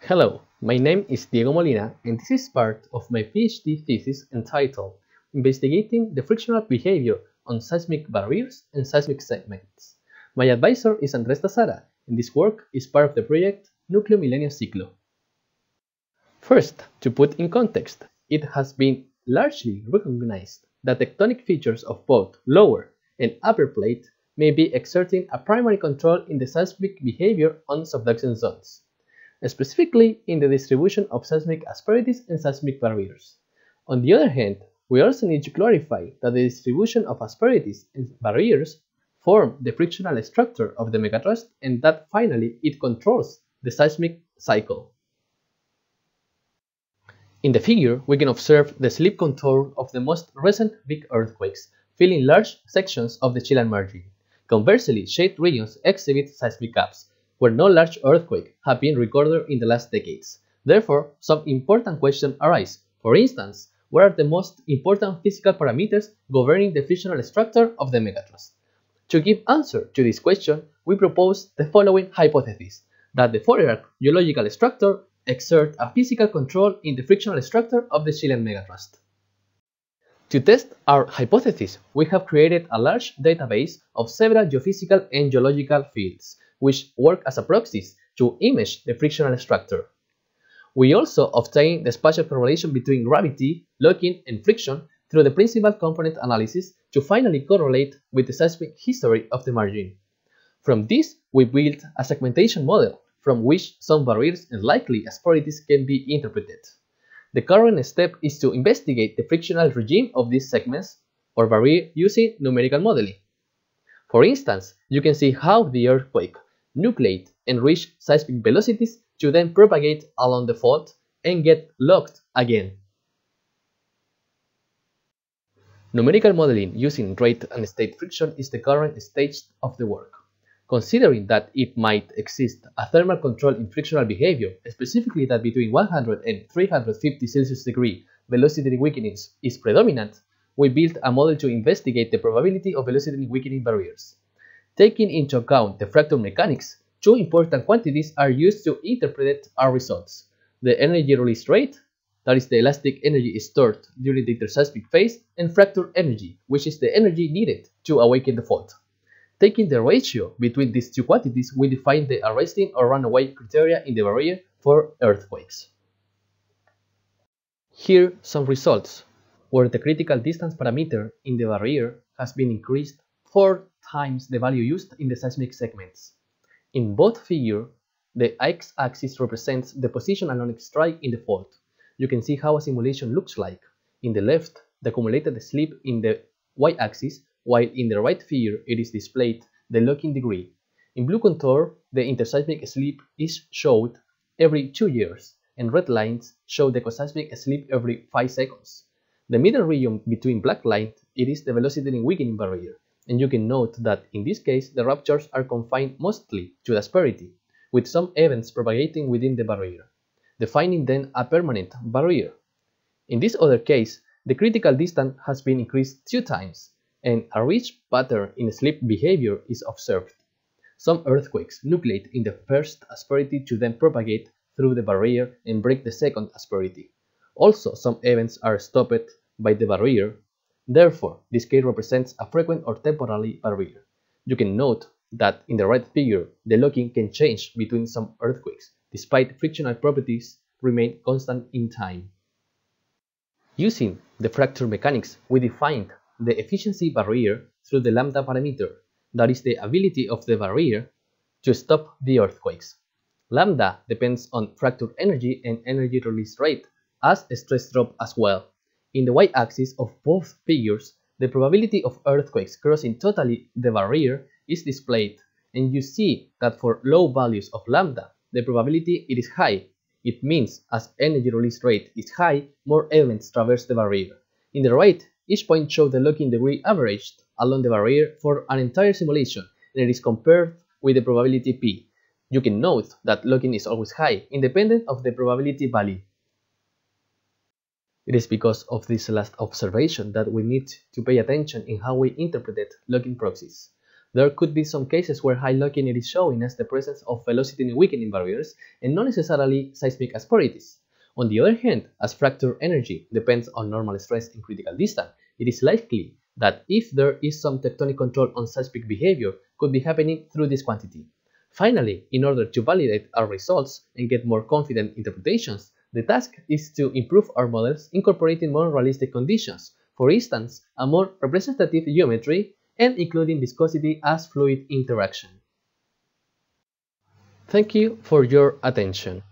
Hello, my name is Diego Molina and this is part of my PhD thesis entitled Investigating the Frictional Behavior on Seismic Barriers and Seismic Segments. My advisor is Andrés Tazara and this work is part of the project Núcleo Milenio Ciclo. First, to put in context, it has been largely recognized that tectonic features of both lower and upper plate may be exerting a primary control in the seismic behavior on subduction zones, specifically in the distribution of seismic asperities and seismic barriers. On the other hand, we also need to clarify that the distribution of asperities and barriers form the frictional structure of the megatrust and that finally it controls the seismic cycle. In the figure, we can observe the slip contour of the most recent big earthquakes, filling large sections of the Chilean margin. Conversely, shade regions exhibit seismic gaps, where no large earthquake have been recorded in the last decades. Therefore, some important questions arise. For instance, what are the most important physical parameters governing the frictional structure of the megatrust? To give answer to this question, we propose the following hypothesis: that the four-arc geological structure exert a physical control in the frictional structure of the Chilean megatrust. To test our hypothesis, we have created a large database of several geophysical and geological fields, which work as a proxies to image the frictional structure. We also obtain the spatial correlation between gravity, locking, and friction through the principal component analysis to finally correlate with the seismic history of the margin. From this, we built a segmentation model from which some barriers and likely asperities can be interpreted. The current step is to investigate the frictional regime of these segments or barrier using numerical modeling. For instance, you can see how the earthquake nucleate and reach seismic velocities to then propagate along the fault and get locked again. Numerical modeling using rate and state friction is the current stage of the work. Considering that it might exist a thermal control in frictional behavior, specifically that between 100 and 350 Celsius degree velocity weakenings is predominant, we built a model to investigate the probability of velocity weakening barriers. Taking into account the fracture mechanics, two important quantities are used to interpret our results: the energy release rate, that is the elastic energy stored during the interseismic phase, and fracture energy, which is the energy needed to awaken the fault. Taking the ratio between these two quantities, we define the arresting or runaway criteria in the barrier for earthquakes. Here some results, where the critical distance parameter in the barrier has been increased 4 times the value used in the seismic segments. In both figures, the x-axis represents the position along strike in the fault. You can see how a simulation looks like. In the left, the accumulated slip in the y-axis, while in the right figure it is displayed the locking degree. In blue contour, the interseismic slip is showed every 2 years, and red lines show the ecoseismic slip every 5 seconds. The middle region between black lines, it is the velocity weakening barrier, and you can note that in this case the ruptures are confined mostly to the asperity, with some events propagating within the barrier, defining then a permanent barrier. In this other case, the critical distance has been increased 2 times, and a rich pattern in slip behavior is observed. Some earthquakes nucleate in the first asperity to then propagate through the barrier and break the second asperity. Also, some events are stopped by the barrier. Therefore, this case represents a frequent or temporary barrier. You can note that in the right figure, the locking can change between some earthquakes, despite frictional properties remain constant in time. Using the fracture mechanics, we defined the efficiency barrier through the lambda parameter, that is the ability of the barrier to stop the earthquakes. Lambda depends on fracture energy and energy release rate, as stress drop as well. In the y-axis of both figures, the probability of earthquakes crossing totally the barrier is displayed, and you see that for low values of lambda, the probability it is high. It means as energy release rate is high, more events traverse the barrier. In the right, each point shows the locking degree averaged along the barrier for an entire simulation, and it is compared with the probability p. You can note that locking is always high, independent of the probability value. It is because of this last observation that we need to pay attention in how we interpret locking proxies. There could be some cases where high locking is showing us the presence of velocity weakening barriers and not necessarily seismic asperities. On the other hand, as fracture energy depends on normal stress in critical distance, it is likely that if there is some tectonic control on seismic behavior could be happening through this quantity. Finally, in order to validate our results and get more confident interpretations, the task is to improve our models incorporating more realistic conditions, for instance, a more representative geometry and including viscosity as fluid interaction. Thank you for your attention.